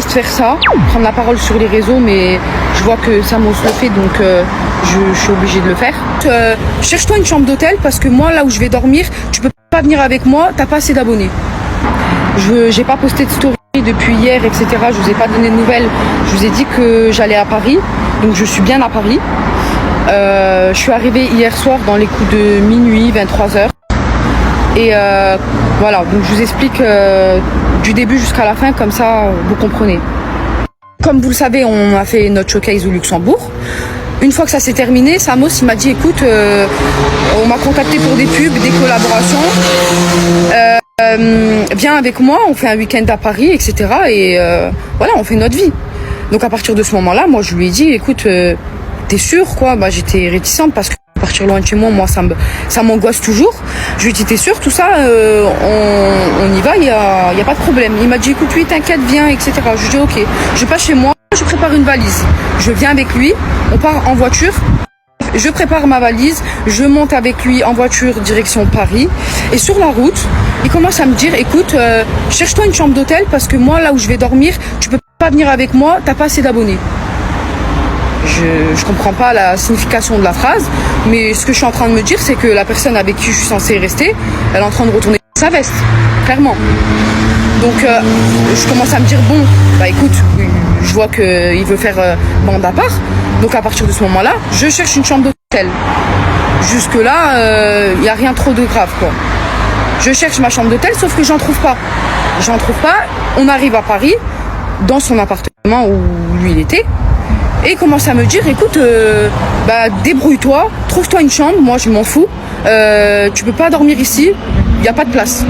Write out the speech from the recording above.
déteste faire ça, prendre la parole sur les réseaux, mais je vois que Samos le fait, donc je suis obligée de le faire. Cherche-toi une chambre d'hôtel parce que moi, là où je vais dormir, tu peux pas venir avec moi, t'as pas assez d'abonnés. J'ai pas posté de story depuis hier, etc. Je vous ai pas donné de nouvelles. Je vous ai dit que j'allais à Paris, donc je suis bien à Paris. Je suis arrivée hier soir dans les coups de minuit, 23h. Et voilà, donc je vous explique du début jusqu'à la fin, comme ça vous comprenez. Comme vous le savez, on a fait notre showcase au Luxembourg. Une fois que ça s'est terminé, Samos il m'a dit écoute, on m'a contacté pour des pubs, des collaborations. Viens avec moi, on fait un week-end à Paris, etc. Et voilà, on fait notre vie. Donc à partir de ce moment-là, moi je lui ai dit écoute, t'es sûre quoi? Bah j'étais réticente parce que partir loin de chez moi, ça m'angoisse toujours. Je lui ai dit t'es sûre, tout ça, on y va, il y a pas de problème. Il m'a dit écoute oui t'inquiète viens, etc. Je lui ai dit ok, je passe chez moi, je prépare une valise. Je viens avec lui, on part en voiture. Je prépare ma valise, je monte avec lui en voiture direction Paris. Et sur la route, il commence à me dire écoute, cherche-toi une chambre d'hôtel parce que moi là où je vais dormir, tu peux pas venir avec moi, t'as pas assez d'abonnés. Je comprends pas la signification de la phrase, mais ce que je suis en train de me dire, c'est que la personne avec qui je suis censée rester, elle est en train de retourner sa veste, clairement. Donc je commence à me dire bon, bah écoute, je vois qu'il veut faire bande à part. Donc à partir de ce moment-là, je cherche une chambre d'hôtel. Jusque là, il n'y a rien trop de grave quoi. Je cherche ma chambre d'hôtel, sauf que j'en trouve pas. On arrive à Paris, dans son appartement où lui il était. Et il commence à me dire écoute, débrouille-toi, trouve-toi une chambre, moi je m'en fous, tu peux pas dormir ici, il n'y a pas de place.